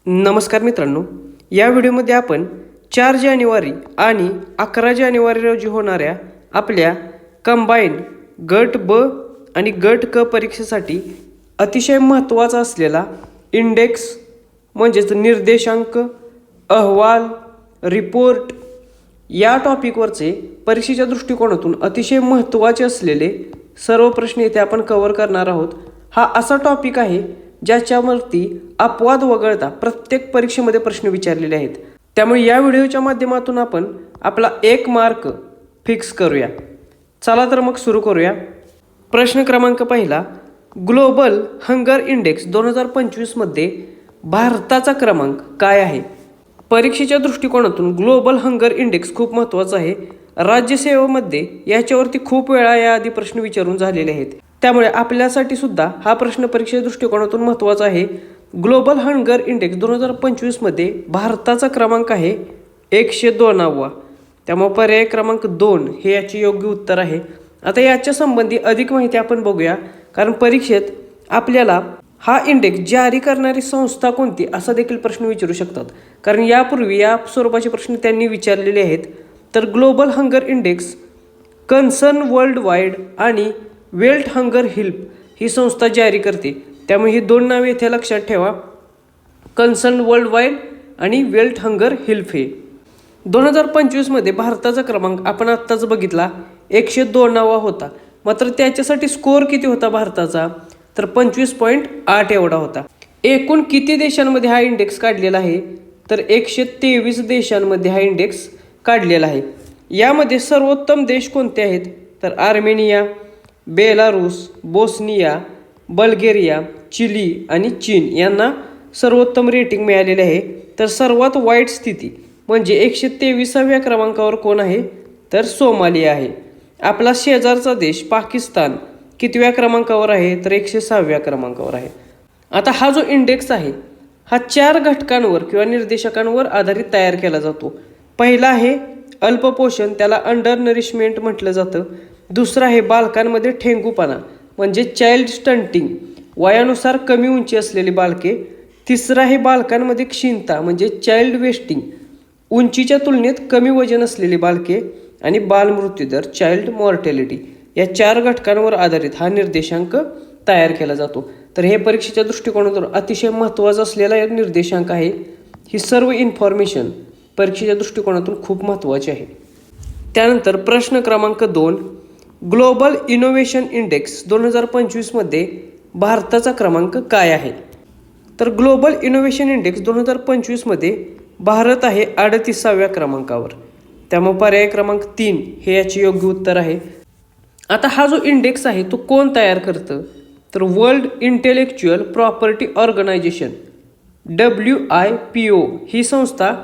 नमस्कार मित्रांनो, या व्हिडिओमध्ये आपण 4 जानेवारी आणि 11 जानेवारी रोजी होणाऱ्या आपल्या कंबाईन गट ब आणि गट क परीक्षेसाठी अतिशय महत्त्वाचा असलेला इंडेक्स म्हणजेच निर्देशांक, अहवाल, रिपोर्ट या टॉपिकवरचे परीक्षेच्या दृष्टिकोनातून अतिशय महत्त्वाचे असलेले सर्व प्रश्न इथे आपण कव्हर करणार आहोत. हा असा टॉपिक आहे ज्याच्यावरती अपवाद वगळता प्रत्येक परीक्षेमध्ये प्रश्न विचारलेले आहेत. त्यामुळे या व्हिडिओच्या माध्यमातून आपण आपला 1 मार्क फिक्स करूया. चला तर मग सुरू करूया. प्रश्न क्रमांक पहिला, ग्लोबल हंगर इंडेक्स 2025 मध्ये भारताचा क्रमांक काय आहे? परीक्षेच्या दृष्टिकोनातून ग्लोबल हंगर इंडेक्स खूप महत्त्वाचा आहे. राज्यसेवेमध्ये याच्यावरती खूप वेळा याआधी प्रश्न विचारून झालेले आहेत. त्यामुळे आपल्यासाठी सुद्धा हा प्रश्न परीक्षेच्या दृष्टिकोनातून महत्त्वाचा आहे. ग्लोबल हंगर इंडेक्स 2025 मध्ये भारताचा क्रमांक आहे 102वा. त्यामुळे पर्याय क्रमांक 2 हे याचे योग्य उत्तर आहे. आता याच्या संबंधी अधिक माहिती आपण बघूया, कारण परीक्षेत आपल्याला हा इंडेक्स जारी करणारी संस्था कोणती असा देखील प्रश्न विचारू शकतात, कारण यापूर्वी या स्वरूपाचे प्रश्न त्यांनी विचारलेले आहेत. तर global hunger index concern world wide आणि वेल्थ हंगर हेल्प ही संस्था जारी करते. त्यामुळे ही 2 नावे इथे लक्षात ठेवा, कन्सर्न वर्ल्ड वाईड आणि वेल्थ हंगर हेल्प. हे 2025 मध्ये भारताचा क्रमांक आपण आत्ताच बघितला 102वा होता. मात्र त्याच्यासाठी स्कोअर किती होता भारताचा? तर 25.8 एवढा होता. एकूण किती देशांमध्ये हा इंडेक्स काढलेला आहे? तर 123 देशांमध्ये हा इंडेक्स काढलेला आहे. यामध्ये सर्वोत्तम देश कोणते आहेत? तर Armenia, Belarus, Bosnia, Bulgaria, Chile आणि चीन यांना सर्वोत्तम रेटिंग मिळालेले आहे. तर सर्वात वाईट स्थिती म्हणजे 123व्या क्रमांकावर कोण आहे? तर सोमालिया आहे. आपला शेजारचा देश पाकिस्तान कितव्या क्रमांकावर आहे? तर 106व्या क्रमांकावर आहे. आता हा जो इंडेक्स आहे हा 4 घटकांवर किंवा निर्देशकांवर आधारित तयार केला जातो. पहिला आहे अल्पपोषण, त्याला अंडर नरिशमेंट म्हटलं जातं. दुसरं आहे बालकांमध्ये ठेंगूपणा म्हणजे चाइल्ड स्टंटिंग, वयानुसार कमी उंची असलेली बालके. तिसरं आहे बालकांमध्ये क्षीणता म्हणजे चाइल्ड वेस्टिंग, उंचीच्या तुलनेत कमी वजन असलेली बालके. आणि बालमृत्यूदर चाइल्ड मॉर्टॅलिटी. या 4 घटकांवर आधारित हा निर्देशांक तयार केला जातो. तर हे परीक्षेच्या दृष्टिकोनातून अतिशय महत्त्वाचा असलेला निर्देशांक आहे. ही सर्व इन्फॉर्मेशन परीक्षेच्या दृष्टिकोनातून खूप महत्त्वाची आहे. त्यानंतर प्रश्न क्रमांक 2, ग्लोबल इनोव्हेशन इंडेक्स 2025 मध्ये भारताचा क्रमांक काय आहे? तर ग्लोबल इनोव्हेशन इंडेक्स 2025 मध्ये भारत आहे 38व्या क्रमांकावर. त्यामुळे पर्याय क्रमांक 3 हे याचे योग्य उत्तर आहे. आता हा जो इंडेक्स आहे तो कोण तयार करतं? तर World Intellectual Property Organization WIPO ही संस्था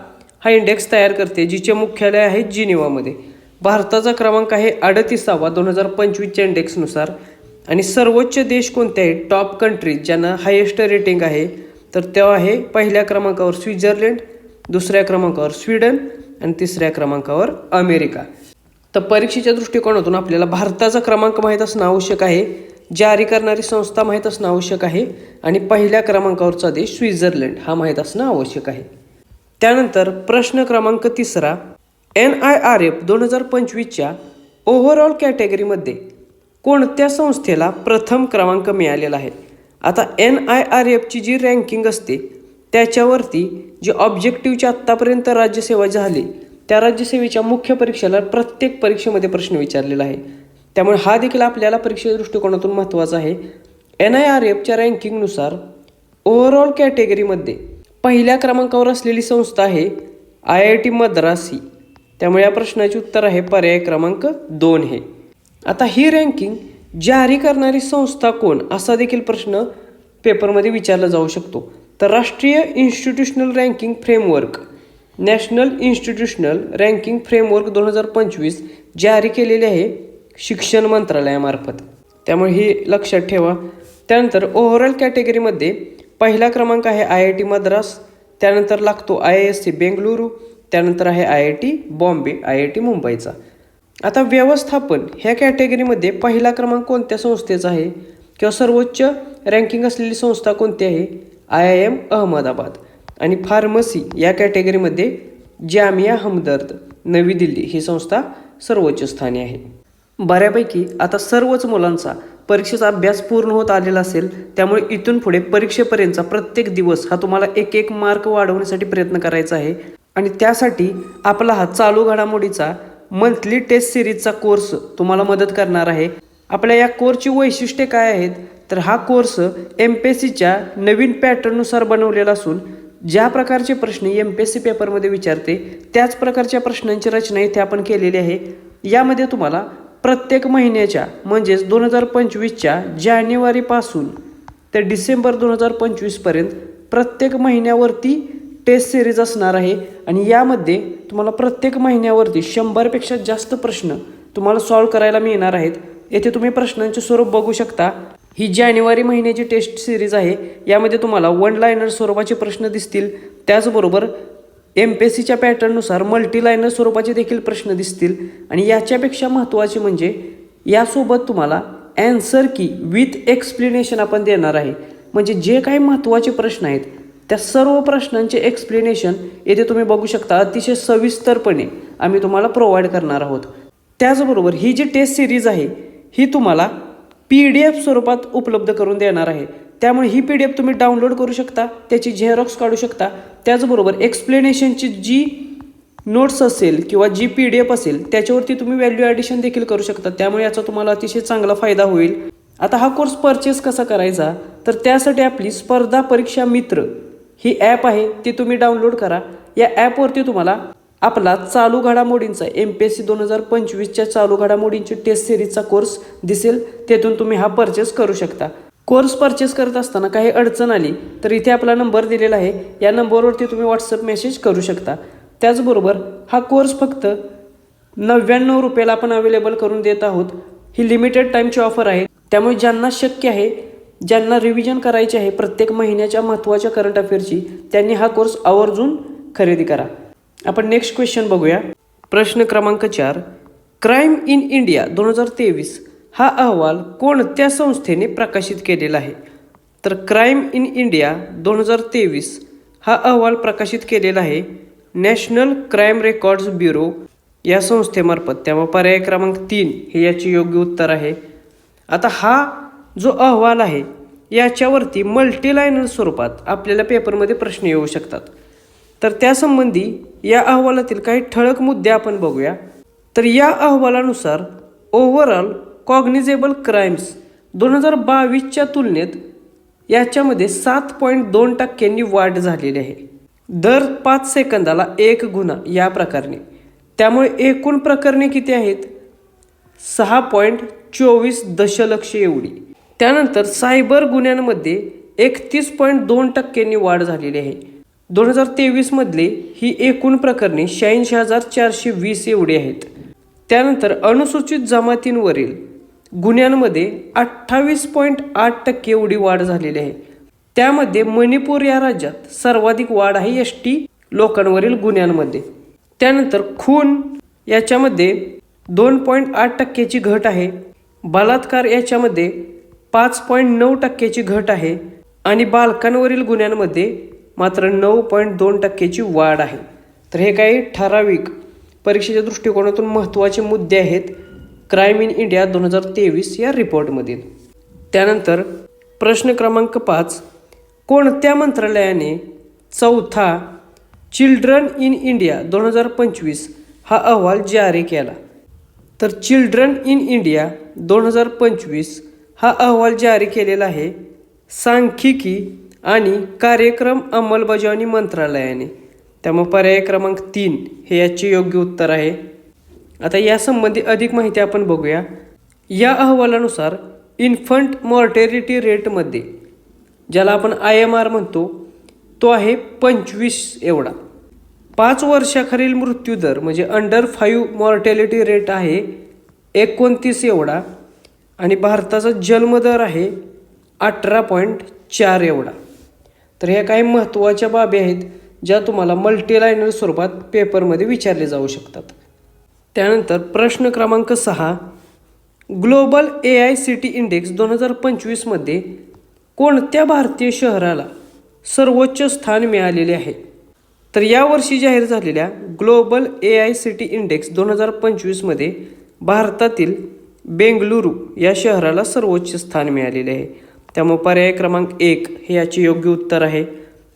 हा इंडेक्स तयार करते, जिचे मुख्यालय आहे जिनिव्हामध्ये. भारताचा क्रमांक आहे 38वा 2025च्या इंडेक्सनुसार. आणि सर्वोच्च देश कोणते आहेत? टॉप कंट्रीज ज्यांना हायेस्ट रेटिंग आहे तर ते आहे पहिल्या क्रमांकावर स्वित्झर्लंड, दुसऱ्या क्रमांकावर स्वीडन आणि तिसऱ्या क्रमांकावर अमेरिका. तर परीक्षेच्या दृष्टिकोनातून आपल्याला भारताचा क्रमांक माहीत असणं आवश्यक आहे, जारी करणारी संस्था माहीत असणं आवश्यक आहे आणि पहिल्या क्रमांकावरचा देश स्वित्झर्लंड हा माहीत असणं आवश्यक आहे. त्यानंतर प्रश्न क्रमांक 3, NIRF 2025च्या ओव्हरऑल कॅटेगरीमध्ये कोणत्या संस्थेला प्रथम क्रमांक मिळालेला आहे? आता NIRFची जी रँकिंग असते त्याच्यावरती जे ऑब्जेक्टिव्हची आत्तापर्यंत राज्यसेवा झाली त्या राज्यसेवेच्या मुख्य परीक्षेला प्रत्येक परीक्षेमध्ये प्रश्न विचारलेला आहे. त्यामुळे हा देखील आपल्याला परीक्षेच्या दृष्टिकोनातून महत्त्वाचा आहे. NIRFच्या रँकिंगनुसार ओव्हरऑल कॅटेगरीमध्ये पहिल्या क्रमांकावर असलेली संस्था आहे IIT मद्रास ही. त्यामुळे या प्रश्नाचे उत्तर आहे पर्याय क्रमांक 2 हे. आता ही रँकिंग जारी करणारी संस्था कोण असा देखील प्रश्न पेपरमध्ये विचारला जाऊ शकतो. तर राष्ट्रीय institutional ranking framework, national institutional ranking framework 2025 जारी केलेले आहे शिक्षण मंत्रालयामार्फत. त्यामुळे हे लक्षात ठेवा. त्यानंतर ओव्हरऑल कॅटेगरीमध्ये पहिला क्रमांक आहे IIT मद्रास, त्यानंतर लागतो IISc बेंगळुरू, त्यानंतर आहे IIT बॉम्बे, IIT मुंबईचा. आता व्यवस्थापन ह्या कॅटेगरीमध्ये पहिला क्रमांक कोणत्या संस्थेचा आहे किंवा सर्वोच्च रँकिंग असलेली संस्था कोणती आहे? IIM अहमदाबाद. आणि फार्मसी या कॅटेगरीमध्ये जामिया हमदर्द नवी दिल्ली ही संस्था सर्वोच्च स्थानी आहे. बऱ्यापैकी आता सर्वच मुलांचा परीक्षेचा अभ्यास पूर्ण होत आलेला असेल, त्यामुळे इथून पुढे परीक्षेपर्यंतचा प्रत्येक दिवस हा तुम्हाला एक एक मार्क वाढवण्यासाठी प्रयत्न करायचा आहे. आणि त्यासाठी आपला हा चालू घडामोडीचा मंथली टेस्ट सिरीजचा कोर्स तुम्हाला मदत करणार आहे. आपल्या या कोर्सची वैशिष्ट्ये काय आहेत, तर हा कोर्स MPSCच्या नवीन पॅटर्ननुसार बनवलेला असून ज्या प्रकारचे प्रश्न MPSC पेपरमध्ये विचारते त्याच प्रकारच्या प्रश्नांची रचना इथे आपण केलेली आहे. यामध्ये तुम्हाला प्रत्येक महिन्याच्या म्हणजेच 2025च्या जानेवारीपासून ते डिसेंबर 2025पर्यंत प्रत्येक महिन्यावरती टेस्ट सिरीज असणार आहे. आणि यामध्ये तुम्हाला प्रत्येक महिन्यावरती 100पेक्षा जास्त प्रश्न तुम्हाला सॉल्व करायला मिळणार आहेत. येथे तुम्ही प्रश्नांचे स्वरूप बघू शकता. ही जानेवारी महिन्याची टेस्ट सिरीज आहे. यामध्ये तुम्हाला 1 लायनर स्वरूपाचे प्रश्न दिसतील. त्याचबरोबर MPSCच्या पॅटर्ननुसार मल्टी लायनर स्वरूपाचे देखील प्रश्न दिसतील. आणि याच्यापेक्षा महत्त्वाचे म्हणजे यासोबत तुम्हाला ॲन्सर की विथ एक्सप्लेनेशन आपण देणार आहे. म्हणजे जे काही महत्त्वाचे प्रश्न आहेत त्या सर्व प्रश्नांचे एक्सप्लेनेशन येथे तुम्ही बघू शकता. अतिशय सविस्तरपणे आम्ही तुम्हाला प्रोव्हाइड करणार आहोत. त्याचबरोबर ही जी टेस्ट सिरीज आहे ही तुम्हाला PDF स्वरूपात उपलब्ध करून देणार आहे. त्यामुळे ही PDF तुम्ही डाउनलोड करू शकता, त्याची झेरॉक्स काढू शकता. त्याचबरोबर एक्सप्लेनेशनची जी नोट्स असेल किंवा जी PDF असेल त्याच्यावरती तुम्ही व्हॅल्यू ॲडिशन देखील करू शकता. त्यामुळे याचा तुम्हाला अतिशय चांगला फायदा होईल. आता हा कोर्स परचेस कसा करायचा, तर त्यासाठी आपली स्पर्धा परीक्षा मित्र ही ॲप आहे ती तुम्ही डाउनलोड करा. या ॲपवरती तुम्हाला आपला चालू घडामोडींचा MPSC 2025च्या चालू घडामोडींची टेस्ट सिरीजचा कोर्स दिसेल. तेथून तुम्ही हा परचेस करू शकता. कोर्स परचेस करत असताना काही अडचण आली तर इथे आपला नंबर दिलेला आहे. या नंबरवरती तुम्ही व्हॉट्सअप मेसेज करू शकता. त्याचबरोबर हा कोर्स फक्त 99 रुपयाला आपण अवेलेबल करून देत आहोत. ही लिमिटेड टाईमची ऑफर आहे. त्यामुळे ज्यांना शक्य आहे, ज्यांना रिव्हिजन करायची आहे प्रत्येक महिन्याच्या महत्त्वाच्या करंट अफेअरची, त्यांनी हा कोर्स आवर्जून खरेदी करा. आपण नेक्स्ट क्वेश्चन बघूया. प्रश्न क्रमांक 4. क्राईम इन इंडिया 2023 हा अहवाल कोणत्या संस्थेने प्रकाशित केलेला आहे? तर क्राईम इन इंडिया 2023 हा अहवाल प्रकाशित केलेला आहे नॅशनल क्राईम रेकॉर्ड्स ब्युरो या संस्थेमार्फत. त्यामुळे पर्याय क्रमांक 3 हे याचे योग्य उत्तर आहे. आता हा जो अहवाल आहे याच्यावरती मल्टीलायनर स्वरूपात आपल्याला पेपरमध्ये प्रश्न येऊ शकतात. तर त्यासंबंधी या अहवालातील काही ठळक मुद्दे आपण बघूया. तर या अहवालानुसार ओव्हरऑल कॉग्निजेबल क्राईम्स 2022च्या तुलनेत याच्यामध्ये 7.2% वाढ झालेली आहे. दर 5 सेकंदाला 1 गुन्हा या प्रकरणी. त्यामुळे एकूण प्रकरणे किती आहेत? 6.24 दशलक्ष एवढी. त्यानंतर सायबर गुन्ह्यांमध्ये 31.2% वाढ झालेली आहे. 2023 ही एकूण प्रकरणे 86,420 एवढी आहेत. त्यानंतर अनुसूचित जमातींवरील गुन्ह्यांमध्ये 28.8% एवढी वाढ झालेली आहे. त्यामध्ये मणिपूर या राज्यात सर्वाधिक वाढ आहे ST लोकांवरील गुन्ह्यांमध्ये. त्यानंतर खून याच्यामध्ये 2.8%ची घट आहे. बलात्कार याच्यामध्ये 5.9%ची घट आहे. आणि बालकांवरील गुन्ह्यांमध्ये मात्र 9.2%ची वाढ आहे. तर हे काही ठराविक परीक्षेच्या दृष्टिकोनातून महत्त्वाचे मुद्दे आहेत क्राईम इन इंडिया 2023 या रिपोर्टमधील. त्यानंतर प्रश्न क्रमांक 5. कोणत्या मंत्रालयाने चौथा चिल्ड्रन इन इंडिया 2025 हा अहवाल जारी केला? तर चिल्ड्रन इन इंडिया 2025 हा अहवाल जारी केलेला आहे सांख्यिकी आणि कार्यक्रम अंमलबजावणी मंत्रालयाने. त्यामुळे पर्याय क्रमांक 3 हे याचे योग्य उत्तर आहे. आता यासंबंधी अधिक माहिती आपण बघूया. या अहवालानुसार इन्फंट मॉर्टेलिटी रेटमध्ये ज्याला आपण IMR म्हणतो तो आहे 25 एवढा. 5 वर्षाखालील मृत्यूदर म्हणजे अंडर 5 मॉर्टेलिटी रेट आहे 29 एवढा. आणि भारताचा जन्मदर आहे 18.4 एवढा. तर ह्या काही महत्त्वाच्या बाबी आहेत ज्या तुम्हाला मल्टीलायनर स्वरूपात पेपरमध्ये विचारले जाऊ शकतात. त्यानंतर प्रश्न क्रमांक 6. ग्लोबल AICT इंडेक्स 2025 कोणत्या भारतीय शहराला सर्वोच्च स्थान मिळालेले आहे. तर यावर्षी जाहीर झालेल्या ग्लोबल AICT इंडेक्स 2025मध्ये भारतातील बेंगलुरू या शहराला सर्वोच्च स्थान मिळालेले आहे. त्यामुळे पर्याय क्रमांक 1 हे याचे योग्य उत्तर आहे.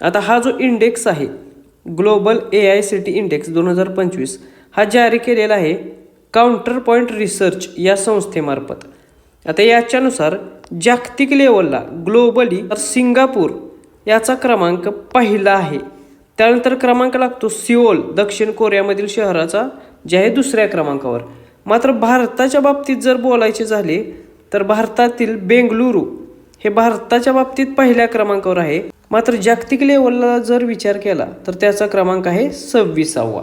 आता हा जो इंडेक्स आहे ग्लोबल AICT इंडेक्स 2025 हा जारी केलेला आहे काउंटर पॉईंट रिसर्च या संस्थेमार्फत. आता याच्यानुसार जागतिक लेवलला ग्लोबली सिंगापूर याचा क्रमांक पहिला आहे. त्यानंतर क्रमांक लागतो सिओल दक्षिण कोरियामधील शहराचा जे आहे दुसऱ्या क्रमांकावर. मात्र भारताच्या बाबतीत जर बोलायचे झाले तर भारतातील बेंगलुरू हे भारताच्या बाबतीत पहिल्या क्रमांकावर आहे. मात्र जागतिक लेवलला जर विचार केला तर त्याचा क्रमांक आहे 26वा.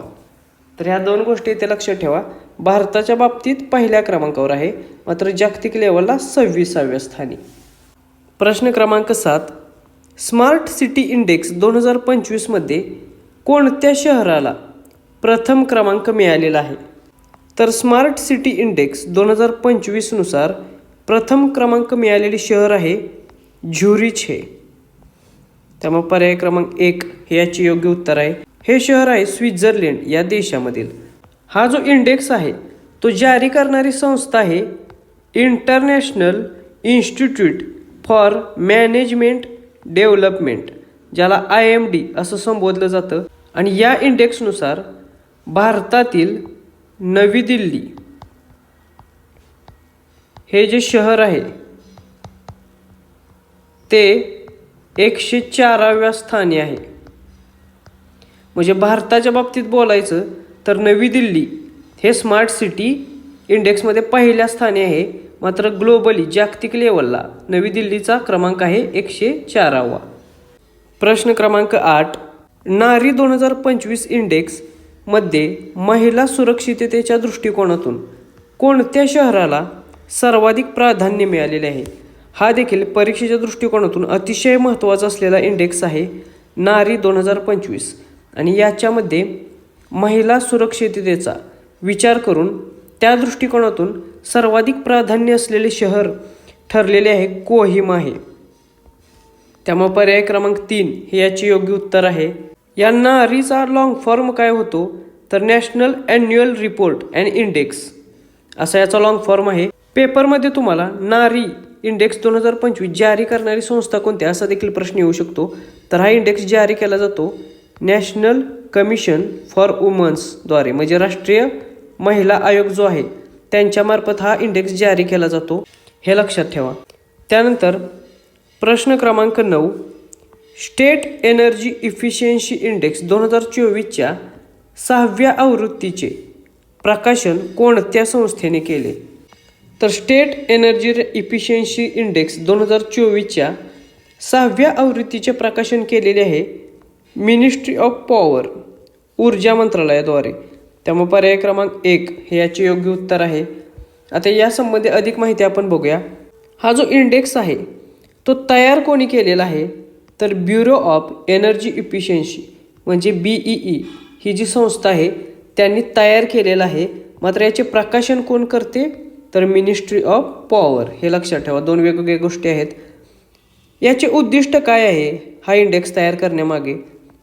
तर ह्या दोन गोष्टी इथे लक्षात ठेवा. भारताच्या बाबतीत पहिल्या क्रमांकावर आहे मात्र जागतिक लेवलला 26व्या स्थानी. प्रश्न क्रमांक 7 स्मार्ट सिटी इंडेक्स 2025मध्ये कोणत्या शहराला प्रथम क्रमांक मिळालेला आहे? तर स्मार्ट सिटी इंडेक्स 2025नुसार प्रथम क्रमांक मिळालेले शहर आहे झुरिच हे. त्यामुळे पर्याय क्रमांक 1 हे याचे योग्य उत्तर आहे. हे शहर आहे स्वित्झर्लंड या देशामधील. हा जो इंडेक्स आहे तो जारी करणारी संस्था आहे international institute for management development, ज्याला IMD असं संबोधलं जातं. आणि या इंडेक्सनुसार भारतातील नवी दिल्ली हे जे शहर आहे ते 104व्या स्थानी आहे. म्हणजे भारताच्या बाबतीत बोलायचं तर नवी दिल्ली हे स्मार्ट सिटी इंडेक्समध्ये पहिल्या स्थानी आहे. मात्र ग्लोबली जागतिक लेवलला नवी दिल्लीचा क्रमांक आहे 104वा. प्रश्न क्रमांक 8 नारी 2025 इंडेक्समध्ये महिला सुरक्षिततेच्या दृष्टिकोनातून कोणत्या शहराला सर्वाधिक प्राधान्य मिळालेले आहे? हा देखील परीक्षेच्या दृष्टिकोनातून अतिशय महत्त्वाचा असलेला इंडेक्स आहे नारी 2025. आणि याच्यामध्ये महिला सुरक्षिततेचा विचार करून त्या दृष्टिकोनातून सर्वाधिक प्राधान्य असलेले शहर ठरलेले आहे कोहिमा आहे. त्यामुळे पर्याय क्रमांक 3 हे याचे योग्य उत्तर आहे. या नारीचा लॉंग फॉर्म काय होतो तर national annual report and index असा याचा लॉंग फॉर्म आहे. पेपरमध्ये तुम्हाला नारी इंडेक्स 2025 जारी करणारी संस्था कोणती असा देखील प्रश्न येऊ शकतो. तर हा इंडेक्स जारी केला जातो नॅशनल कमिशन फॉर वुमन्सद्वारे, म्हणजे राष्ट्रीय महिला आयोग जो आहे त्यांच्यामार्फत हा इंडेक्स जारी केला जातो, हे लक्षात ठेवा. त्यानंतर प्रश्न क्रमांक 9 स्टेट एनर्जी इफिशियन्सी इंडेक्स 2024च्या 6व्या आवृत्तीचे प्रकाशन कोणत्या संस्थेने केले? तर स्टेट एनर्जी इफिशियन्सी इंडेक्स 2024च्या 6व्या आवृत्तीचे प्रकाशन केलेले आहे मिनिस्ट्री ऑफ पॉवर ऊर्जा मंत्रालयाद्वारे. त्यामुळे पर्याय क्रमांक 1 हे याचे योग्य उत्तर आहे. आता यासंबंधी अधिक माहिती आपण बघूया. हा जो इंडेक्स आहे तो तयार कोणी केलेला आहे तर ब्युरो ऑफ एनर्जी इफिशियन्सी म्हणजे BEE ही जी संस्था आहे त्यांनी तयार केलेला आहे. मात्र याचे प्रकाशन कोण करते तर मिनिस्ट्री ऑफ पॉवर, हे लक्षात ठेवा. दोन वेगवेगळ्या गोष्टी आहेत. याचे उद्दिष्ट काय आहे हा इंडेक्स तयार करण्यामागे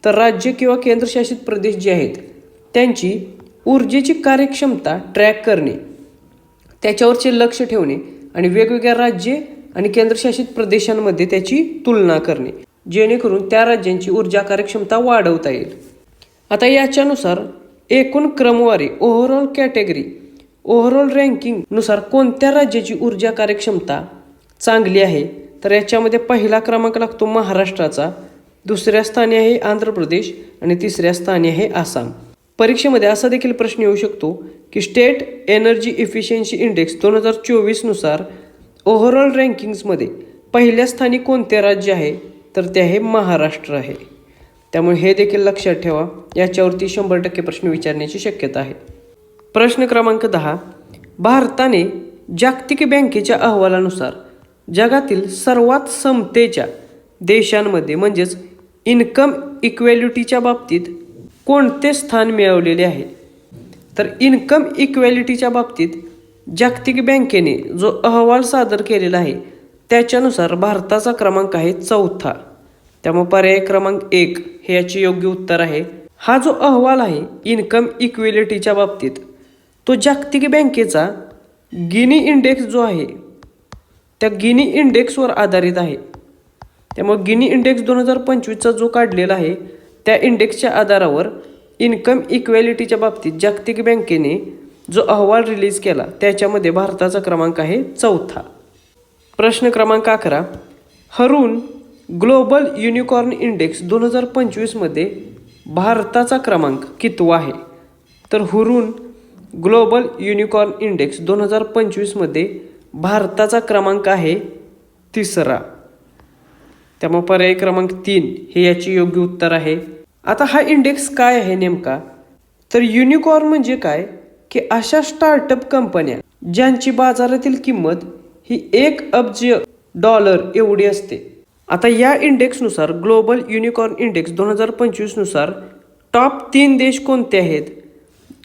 तर राज्य किंवा केंद्रशासित प्रदेश जे आहेत त्यांची ऊर्जेची कार्यक्षमता ट्रॅक करणे, त्याच्यावरचे लक्ष ठेवणे आणि वेगवेगळ्या राज्ये आणि केंद्रशासित प्रदेशांमध्ये त्याची तुलना करणे जेणेकरून त्या राज्यांची ऊर्जा कार्यक्षमता वाढवता येईल. आता याच्यानुसार एकूण क्रमवारी ओव्हरऑल कॅटेगरी ओव्हरऑल रँकिंगनुसार कोणत्या राज्याची ऊर्जा कार्यक्षमता चांगली आहे तर याच्यामध्ये पहिला क्रमांक लागतो महाराष्ट्राचा, दुसऱ्या स्थानी आहे आंध्र प्रदेश आणि तिसऱ्या स्थानी आहे आसाम. परीक्षेमध्ये असा देखील प्रश्न येऊ शकतो की स्टेट एनर्जी इफिशियन्सी इंडेक्स 2024नुसार ओव्हरऑल रँकिंग्समध्ये पहिल्या स्थानी कोणते राज्य आहे तर ते आहे महाराष्ट्र आहे. त्यामुळे हे देखील लक्षात ठेवा. याच्यावरती 100% प्रश्न विचारण्याची शक्यता आहे. प्रश्न क्रमांक 10 भारताने जागतिक बँकेच्या अहवालानुसार जगातील सर्वात समतेच्या देशांमध्ये म्हणजेच इन्कम इक्वॅलिटीच्या बाबतीत कोणते स्थान मिळवलेले आहे? तर इन्कम इक्वॅलिटीच्या बाबतीत जागतिक बँकेने जो अहवाल सादर केलेला आहे त्याच्यानुसार भारताचा क्रमांक आहे 4था. त्यामुळे पर्याय क्रमांक 1 हे याचे योग्य उत्तर आहे. हा जो अहवाल आहे इन्कम इक्विलिटीच्या बाबतीत, तो जागतिक बँकेचा गिनी इंडेक्स जो आहे त्या गिनी इंडेक्सवर आधारित आहे. त्यामुळे गिनी इंडेक्स 2025चा जो काढलेला आहे त्या इंडेक्सच्या आधारावर इन्कम इक्वॅलिटीच्या बाबतीत जागतिक बँकेने जो अहवाल रिलीज केला त्याच्यामध्ये भारताचा क्रमांक आहे 4था. प्रश्न क्रमांक 11. हरून ग्लोबल युनिकॉर्न इंडेक्स 2025मध्ये भारताचा क्रमांक कितवा आहे? तर हुरून ग्लोबल युनिकॉर्न इंडेक्स 2025मध्ये भारताचा क्रमांक आहे 3रा. त्यामुळे पर्याय क्रमांक 3 हे याचे योग्य उत्तर आहे. आता हा इंडेक्स काय आहे नेमका? तर युनिकॉर्न म्हणजे काय की अशा स्टार्टअप कंपन्या ज्यांची बाजारातील किंमत ही $1 अब्ज एवढी असते. आता या इंडेक्सनुसार ग्लोबल युनिकॉर्न इंडेक्स 2025 नुसार टॉप 3 देश कोणते आहेत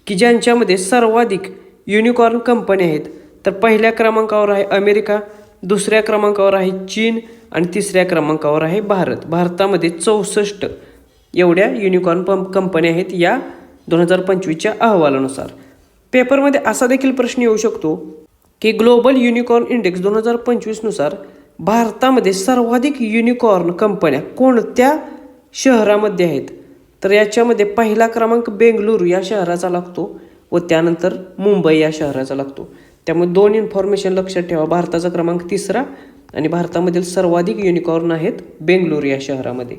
की ज्यांच्यामध्ये सर्वाधिक युनिकॉर्न कंपन्या आहेत? तर पहिल्या क्रमांकावर आहे अमेरिका, दुसऱ्या क्रमांकावर आहे चीन आणि तिसऱ्या क्रमांकावर आहे भारत. भारतामध्ये 64 एवढ्या युनिकॉर्न कंपन्या आहेत या 2025च्या अहवालानुसार. पेपरमध्ये असा देखील प्रश्न येऊ शकतो की ग्लोबल युनिकॉर्न इंडेक्स 2025 नुसार भारतामध्ये सर्वाधिक युनिकॉर्न कंपन्या कोणत्या शहरामध्ये आहेत? तर याच्यामध्ये पहिला क्रमांक बेंगलुरू या शहराचा लागतो व त्यानंतर मुंबई या शहराचा लागतो. त्यामुळे 2 इन्फॉर्मेशन लक्षात ठेवा. भारताचा क्रमांक 3रा आणि भारतामधील सर्वाधिक युनिकॉर्न आहेत बेंगलुरू या शहरामध्ये.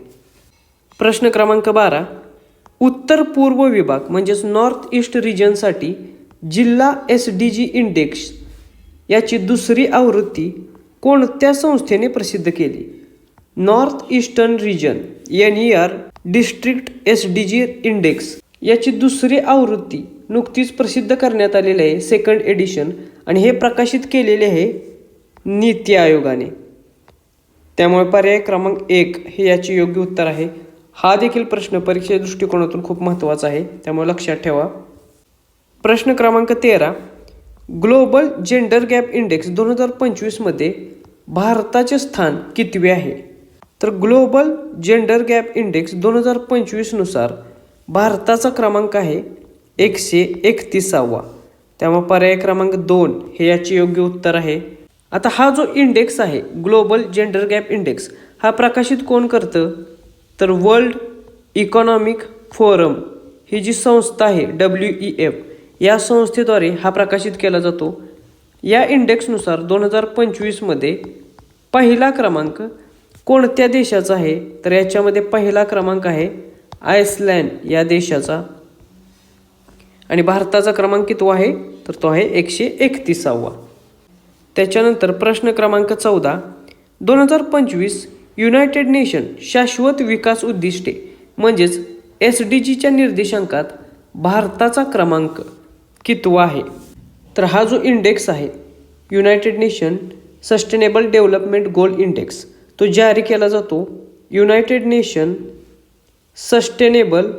प्रश्न क्रमांक 12. उत्तर पूर्व विभाग म्हणजेच नॉर्थ ईस्ट रिजनसाठी जिल्हा SDG इंडेक्स याची दुसरी आवृत्ती कोणत्या संस्थेने प्रसिद्ध केली? North Eastern Region NER district SDG index याची दुसरी आवृत्ती नुकतीच प्रसिद्ध करण्यात आलेली आहे, 2nd एडिशन, आणि हे प्रकाशित केलेले आहे नीती आयोगाने. त्यामुळे पर्याय क्रमांक 1 हे याचे योग्य उत्तर आहे. हा देखील प्रश्न परीक्षे दृष्टिकोनातून खूप महत्त्वाचा आहे, त्यामुळे लक्षात ठेवा. प्रश्न क्रमांक 13. ग्लोबल जेंडर गॅप इंडेक्स 2025मध्ये भारताचे स्थान कितवे आहे? तर ग्लोबल जेंडर गॅप इंडेक्स 2025 नुसार भारताचा क्रमांक आहे 131वा. त्यामुळे पर्याय क्रमांक 2 हे याचे योग्य उत्तर आहे. आता हा जो इंडेक्स आहे ग्लोबल जेंडर गॅप इंडेक्स हा प्रकाशित कोण करतं? तर वर्ल्ड इकॉनॉमिक फोरम ही जी संस्था आहे WEF या संस्थेद्वारे हा प्रकाशित केला जातो. या इंडेक्सनुसार 2025मध्ये पहिला क्रमांक कोणत्या देशाचा आहे? तर याच्यामध्ये पहिला क्रमांक आहे आइसलँड या देशाचा आणि भारताचा क्रमांक कितवा आहे? तर तो आहे 131वा. त्याच्यानंतर प्रश्न क्रमांक 14. 2025 युनायटेड नेशन शाश्वत विकास उद्दिष्टे म्हणजेच SDGच्या निर्देशांकात भारताचा क्रमांक कितवा आहे? तर हा जो इंडेक्स आहे United Nation Sustainable Development Goal index तो जारी केला जातो United Nation Sustainable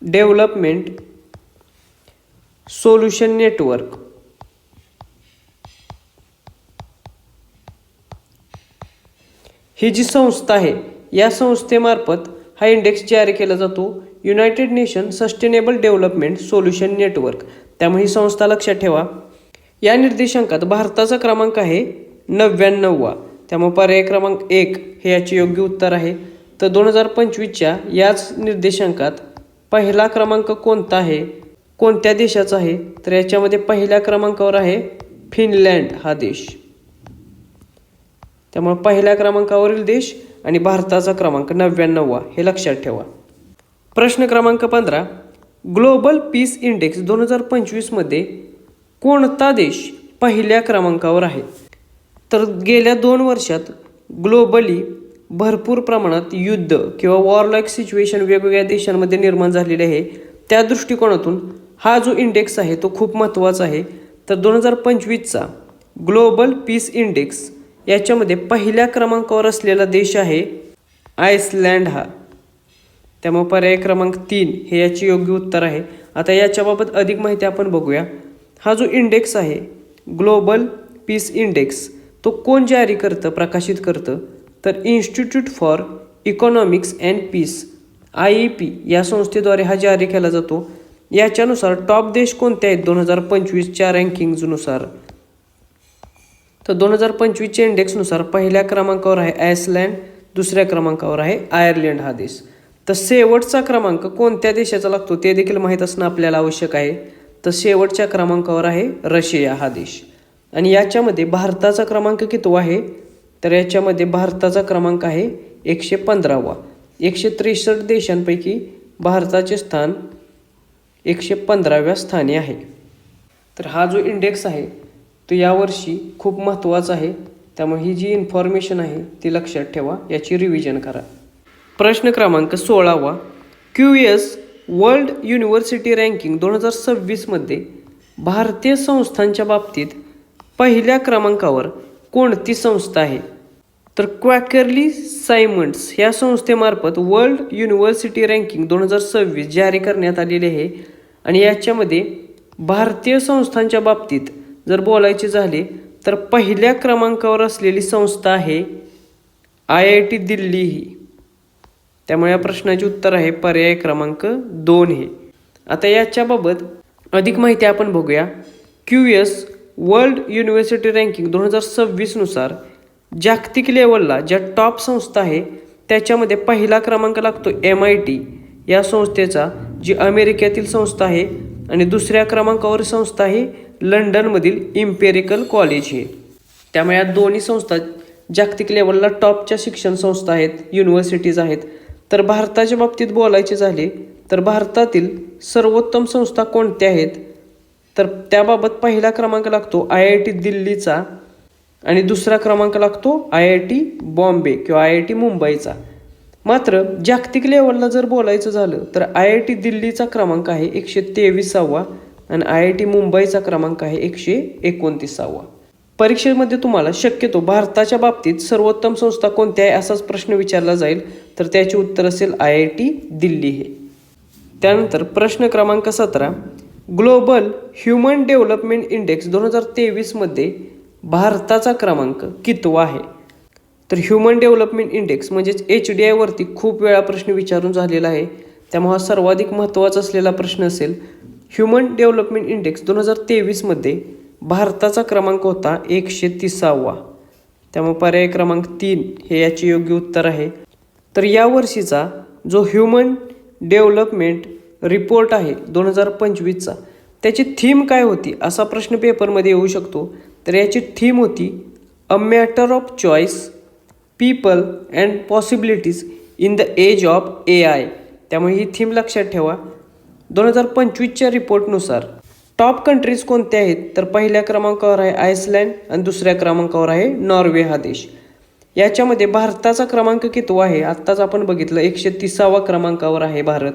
Development Solution Network ही जी संस्था आहे या संस्थेमार्फत हा इंडेक्स जारी केला जातो United Nation Sustainable Development Solution Network. त्यामुळे ही संस्था लक्षात ठेवा. या निर्देशांकात भारताचा क्रमांक आहे 99वा. त्यामुळे पर्याय क्रमांक 1 हे याचे योग्य उत्तर आहे. तर 2025च्या याच निर्देशांकात पहिला क्रमांक कोणता आहे, कोणत्या देशाचा आहे? तर याच्यामध्ये पहिल्या क्रमांकावर आहे फिनलँड हा देश. त्यामुळे पहिल्या क्रमांकावरील देश आणि भारताचा क्रमांक 99वा हे लक्षात ठेवा. प्रश्न क्रमांक 15. ग्लोबल पीस इंडेक्स 2025मध्ये कोणता देश पहिल्या क्रमांकावर आहे? तर गेल्या 2 वर्षात ग्लोबली भरपूर प्रमाणात युद्ध किंवा वॉरलाईक सिच्युएशन वेगवेगळ्या देशांमध्ये निर्माण झालेले आहे. त्या दृष्टिकोनातून हा जो इंडेक्स आहे तो खूप महत्त्वाचा आहे. तर 2025चा ग्लोबल पीस इंडेक्स याच्यामध्ये पहिल्या क्रमांकावर असलेला देश आहे आइसलँड हा. त्यामुळे पर्याय क्रमांक 3 हे याचे योग्य उत्तर आहे. आता याच्याबाबत अधिक माहिती आपण बघूया. हा जो इंडेक्स आहे ग्लोबल पीस इंडेक्स तो कोण जारी करतं, प्रकाशित करतं? तर institute for economics and peace IEP या संस्थेद्वारे हा जारी केला जातो. याच्यानुसार टॉप देश कोणते आहेत 2025च्या रँकिंगनुसार? तर 2025च्या इंडेक्सनुसार पहिल्या क्रमांकावर आहे आयसलँड, दुसऱ्या क्रमांकावर आहे आयर्लंड हा देश. तर शेवटचा क्रमांक कोणत्या देशाचा लागतो ते देखील माहीत असणं आपल्याला आवश्यक आहे. तर शेवटच्या क्रमांकावर आहे रशिया हा देश. आणि याच्यामध्ये भारताचा क्रमांक किती आहे? तर याच्यामध्ये भारताचा क्रमांक आहे 115वा. 163 देशांपैकी भारताचे स्थान 115व्या स्थानी आहे. तर हा जो इंडेक्स आहे तो यावर्षी खूप महत्त्वाचा आहे. त्यामुळे ही जी इन्फॉर्मेशन आहे ती लक्षात ठेवा, याची रिव्हिजन करा. प्रश्न क्रमांक 16वा. QS वर्ल्ड युनिव्हर्सिटी रँकिंग 2026मध्ये भारतीय संस्थांच्या बाबतीत पहिल्या क्रमांकावर कोणती संस्था आहे? तर क्वॅकरली सायमंड्स या संस्थेमार्फत वर्ल्ड युनिव्हर्सिटी रँकिंग 2026 जारी करण्यात आलेली आहे. आणि याच्यामध्ये भारतीय संस्थांच्या बाबतीत जर बोलायचे झाले तर पहिल्या क्रमांकावर असलेली संस्था आहे IIT दिल्ली ही. त्यामुळे या प्रश्नाचे उत्तर आहे पर्याय क्रमांक 2 हे. आता याच्याबाबत अधिक माहिती आपण बघूया. QS वर्ल्ड युनिव्हर्सिटी रँकिंग 2026नुसार जागतिक लेवलला ज्या टॉप संस्था आहे त्याच्यामध्ये पहिला क्रमांक लागतो MIT या संस्थेचा, जी अमेरिकेतील संस्था आहे. आणि दुसऱ्या क्रमांकावर संस्था आहे लंडनमधील इम्पेरिकल कॉलेज हे. त्यामुळे या दोन्ही संस्था जागतिक लेवलला टॉपच्या शिक्षण संस्था आहेत, युनिव्हर्सिटीज आहेत. तर भारताच्या बाबतीत बोलायचे झाले तर भारतातील सर्वोत्तम संस्था कोणत्या आहेत? तर त्याबाबत पहिला क्रमांक लागतो IIT दिल्लीचा आणि दुसरा क्रमांक लागतो IIT बॉम्बे किंवा IIT मुंबईचा. मात्र जागतिक लेवलला जर बोलायचं झालं तर IIT दिल्लीचा क्रमांक आहे 123वा आणि IIT मुंबईचा क्रमांक आहे 129वा. परीक्षेमध्ये तुम्हाला शक्यतो भारताच्या बाबतीत सर्वोत्तम संस्था कोणती आहे असाच प्रश्न विचारला जाईल. तर त्याचे उत्तर असेल IIT दिल्ली हे. त्यानंतर प्रश्न क्रमांक 17. ग्लोबल ह्युमन डेव्हलपमेंट इंडेक्स 2023मध्ये भारताचा क्रमांक कितवा आहे? तर ह्युमन डेव्हलपमेंट इंडेक्स म्हणजेच HDI वरती खूप वेळा प्रश्न विचारून झालेला आहे. त्यामुळे हा सर्वाधिक महत्त्वाचा असलेला प्रश्न असेल. ह्युमन डेव्हलपमेंट इंडेक्स 2023मध्ये भारताचा क्रमांक होता 130वा. त्यामुळे पर्याय क्रमांक 3 हे याचे योग्य उत्तर आहे. तर यावर्षीचा जो ह्युमन डेव्हलपमेंट रिपोर्ट आहे 2025चा, त्याची थीम काय होती असा प्रश्न पेपरमध्ये येऊ शकतो. तर याची थीम होती a matter of choice, people and possibilities in the age of AI. त्यामुळे ही थीम लक्षात ठेवा. 2025च्या रिपोर्टनुसार टॉप कंट्रीज कोणत्या आहेत? तर पहिल्या क्रमांकावर आहे आयसलँड आणि दुसऱ्या क्रमांकावर आहे नॉर्वे हा देश. याच्यामध्ये भारताचा क्रमांक कितवा आहे? आत्ताच आपण बघितलं 130वा क्रमांकावर आहे भारत.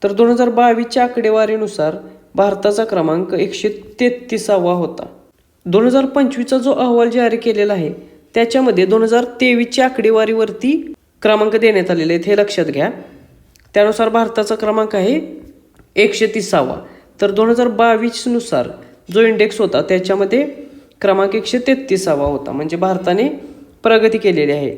तर 2022च्या आकडेवारीनुसार भारताचा क्रमांक 133वा होता. 2025चा जो अहवाल जारी केलेला आहे त्याच्यामध्ये 2023च्या आकडेवारीवरती क्रमांक देण्यात आलेले आहेत, हे लक्षात घ्या. त्यानुसार भारताचा क्रमांक आहे 130वा. तर 2022नुसार जो इंडेक्स होता त्याच्यामध्ये क्रमांक 133वा होता. म्हणजे भारताने प्रगती केलेली आहे.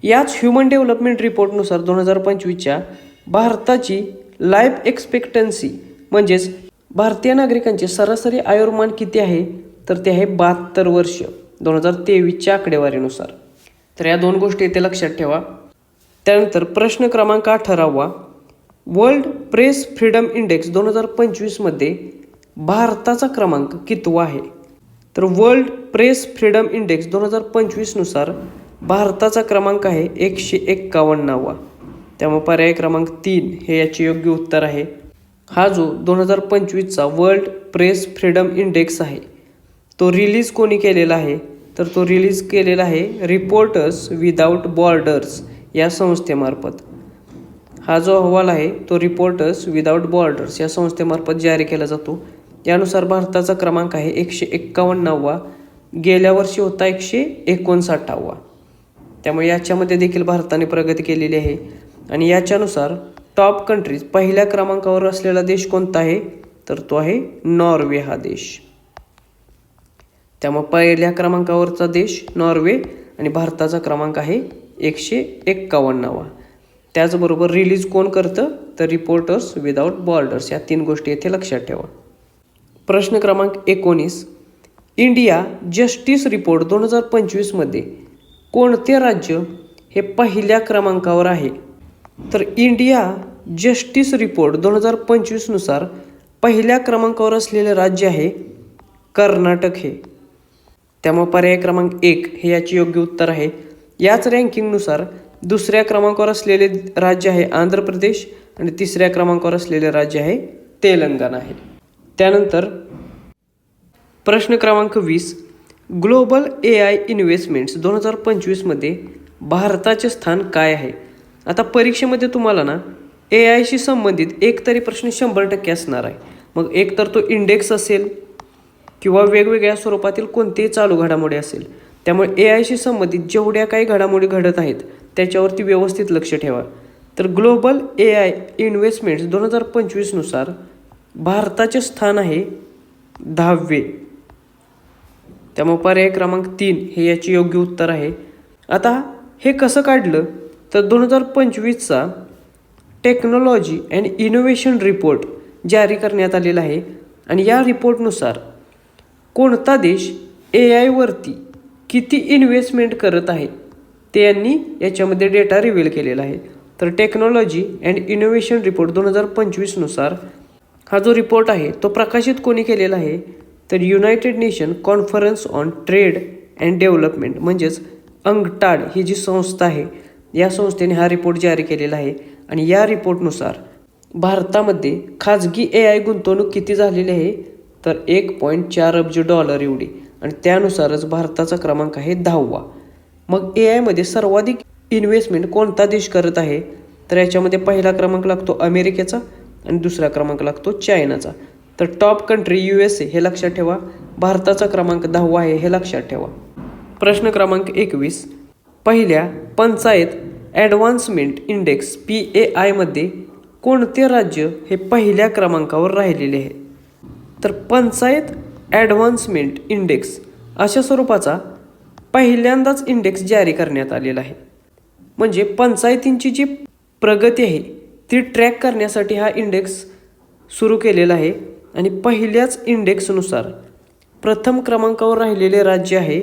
याच ह्युमन डेव्हलपमेंट रिपोर्टनुसार 2025च्या भारताची लाईफ एक्सपेक्टन्सी म्हणजेच भारतीय नागरिकांचे सरासरी आयुर्मान किती आहे? तर ते आहे 72 वर्ष 2023च्या आकडेवारीनुसार. तर या दोन गोष्टी इथे लक्षात ठेवा. त्यानंतर प्रश्न क्रमांक 18वा. वर्ल्ड प्रेस फ्रीडम इंडेक्स 2025मध्ये भारताचा क्रमांक कितवा आहे? तर वर्ल्ड प्रेस फ्रीडम इंडेक्स 2025नुसार भारताचा क्रमांक आहे 151वा. त्यामुळे पर्याय क्रमांक 3 हे याचे योग्य उत्तर आहे. हा जो 2025चा वर्ल्ड प्रेस फ्रीडम इंडेक्स आहे तो रिलीज कोणी केलेला आहे? तर तो रिलीज केलेला आहे रिपोर्टर्स विदाऊट बॉर्डर्स या संस्थेमार्फत. हा जो अहवाल आहे तो रिपोर्टर्स विदाऊट बॉर्डर्स या संस्थेमार्फत जारी केला जातो. यानुसार भारताचा क्रमांक आहे 151वा. गेल्या वर्षी होता 159वा. त्यामुळे याच्यामध्ये देखील भारताने प्रगती केलेली आहे. आणि याच्यानुसार टॉप कंट्रीज पहिल्या क्रमांकावर असलेला देश कोणता आहे? तर तो आहे नॉर्वे हा देश. त्यामुळे पहिल्या क्रमांकावरचा देश नॉर्वे आणि भारताचा क्रमांक आहे 151वा. त्याचबरोबर रिलीज कोण करतं, तर रिपोर्टर्स विदाऊट बॉर्डर्स. या 3 गोष्टी येथे लक्षात ठेवा. प्रश्न क्रमांक 19. इंडिया जस्टिस रिपोर्ट 2025मध्ये कोणते राज्य हे पहिल्या क्रमांकावर आहे? तर इंडिया जस्टिस रिपोर्ट 2025नुसार पहिल्या क्रमांकावर असलेले राज्य आहे कर्नाटक हे. त्यामुळे पर्याय क्रमांक 1 हे याचे योग्य उत्तर आहे. याच रँकिंगनुसार दुसऱ्या क्रमांकावर असलेले राज्य आहे आंध्र प्रदेश आणि तिसऱ्या क्रमांकावर असलेले राज्य आहे तेलंगणा आहे. त्यानंतर प्रश्न क्रमांक 20. ग्लोबल AI इन्व्हेस्टमेंट्स 2025मध्ये भारताचे स्थान काय आहे? आता परीक्षेमध्ये तुम्हाला ना AIशी संबंधित एक तरी प्रश्न 100% असणार आहे. मग एक तर तो इंडेक्स असेल किंवा वेगवेगळ्या स्वरूपातील कोणतेही चालू घडामोडी असेल. त्यामुळे AIशी संबंधित जेवढ्या काही घडामोडी घडत आहेत त्याच्यावरती व्यवस्थित लक्ष ठेवा. तर ग्लोबल AI इन्व्हेस्टमेंट्स 2025नुसार भारताचे स्थान आहे 10वे. त्यामुळे पर्याय क्रमांक 3 हे याचे योग्य उत्तर आहे. आता हे कसं काढलं, तर 2025चा टेक्नॉलॉजी अँड इनोव्हेशन रिपोर्ट जारी करण्यात आलेला आहे आणि या रिपोर्टनुसार कोणता देश AIवरती किती इन्व्हेस्टमेंट करत आहे ते यांनी याच्यामध्ये डेटा रिव्हील केलेला आहे. तर टेक्नॉलॉजी अँड इनोव्हेशन रिपोर्ट 2025नुसार हा जो रिपोर्ट आहे तो प्रकाशित कोणी केलेला आहे, तर United nation conference on trade and development म्हणजेच अंगटाड ही जी संस्था आहे या संस्थेने हा रिपोर्ट जारी केलेला आहे. आणि या रिपोर्टनुसार भारतामध्ये खाजगी AI गुंतवणूक किती झालेली आहे, तर $1.4 अब्ज एवढी आणि त्यानुसारच भारताचा क्रमांक आहे 10वा. मग AIमध्ये सर्वाधिक इन्व्हेस्टमेंट कोणता देश करत आहे, तर याच्यामध्ये पहिला क्रमांक लागतो अमेरिकेचा आणि दुसरा क्रमांक लागतो चायनाचा. तर टॉप कंट्री USA हे लक्षात ठेवा. भारताचा क्रमांक 10वा आहे हे लक्षात ठेवा. प्रश्न क्रमांक 21. पहिल्या पंचायत ॲडव्हान्समेंट इंडेक्स PAIमध्ये कोणते राज्य हे पहिल्या क्रमांकावर राहिलेले आहे? तर पंचायत ॲडव्हान्समेंट इंडेक्स अशा स्वरूपाचा पहिल्यांदाच इंडेक्स जारी करण्यात आलेला आहे. म्हणजे पंचायतींची जी प्रगती आहे ती ट्रॅक करण्यासाठी हा इंडेक्स सुरू केलेला आहे. आणि पहिल्याच इंडेक्सनुसार प्रथम क्रमांकावर राहिलेले राज्य आहे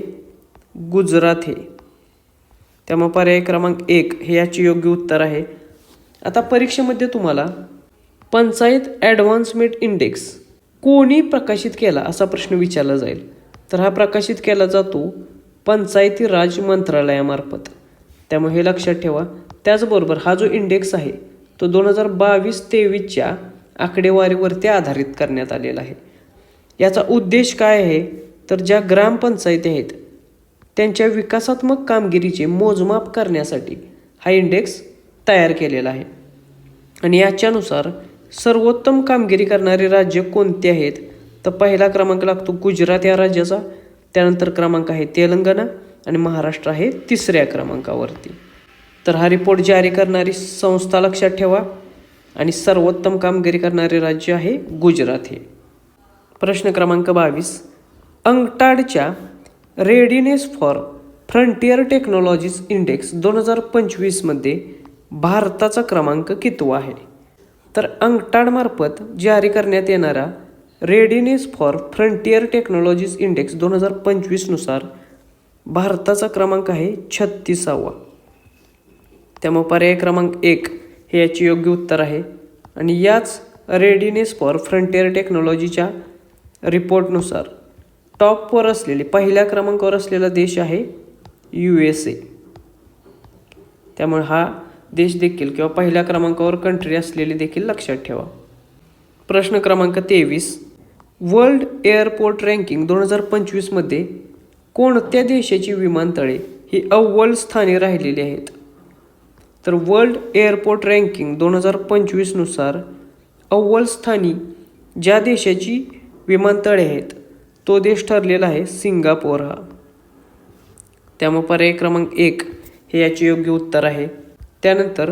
गुजरात हे. त्यामुळे पर्याय क्रमांक 1 हे याचे योग्य उत्तर आहे. आता परीक्षेमध्ये तुम्हाला पंचायत ॲडव्हान्समेंट इंडेक्स कोणी प्रकाशित केला असा प्रश्न विचारला जाईल. तर हा प्रकाशित केला जातो पंचायती राज मंत्रालयामार्फत. त्यामुळे हे लक्षात ठेवा. त्याचबरोबर हा जो इंडेक्स आहे तो 2022-23च्या आकडेवारीवरती आधारित करण्यात आलेला आहे. याचा उद्देश काय आहे, तर ज्या ग्रामपंचायती आहेत त्यांच्या विकासात्मक कामगिरीचे मोजमाप करण्यासाठी हा इंडेक्स तयार केलेला आहे. आणि याच्यानुसार सर्वोत्तम कामगिरी करणारे राज्य कोणते आहेत, तर पहिला क्रमांक लागतो गुजरात या राज्याचा, त्यानंतर क्रमांक आहे तेलंगणा आणि महाराष्ट्र आहे तिसऱ्या क्रमांकावरती. तर हा रिपोर्ट जारी करणारी संस्था लक्षात ठेवा आणि सर्वोत्तम कामगिरी करणारे राज्य आहे गुजरात हे. प्रश्न क्रमांक 22. अंगटाडच्या readiness for frontier technologies index 2025मध्ये भारताचा क्रमांक कितवा आहे? तर अंगटाडमार्फत जारी करण्यात येणारा readiness for frontier technologies index 2025नुसार भारताचा क्रमांक आहे 36वा. त्यामुळे पर्याय क्रमांक 1 हे याचे योग्य उत्तर आहे. आणि याच रेडिनेस फॉर फ्रंटियर टेक्नॉलॉजीच्या रिपोर्टनुसार टॉपवर असलेले पहिल्या क्रमांकावर असलेला देश आहे USA. त्यामुळे हा देश देखील किंवा पहिल्या क्रमांकावर कंट्री असलेली देखील लक्षात ठेवा. प्रश्न क्रमांक 23. वर्ल्ड एअरपोर्ट रँकिंग 2025मध्ये कोणत्या देशाची विमानतळे ही अव्वल स्थानी राहिलेली आहेत? तर वर्ल्ड एअरपोर्ट रँकिंग 2025नुसार अव्वल स्थानी ज्या देशाची विमानतळे आहेत तो देश ठरलेला आहे सिंगापोर हा. त्यामुळे पर्याय क्रमांक 1 हे याचे योग्य उत्तर आहे. त्यानंतर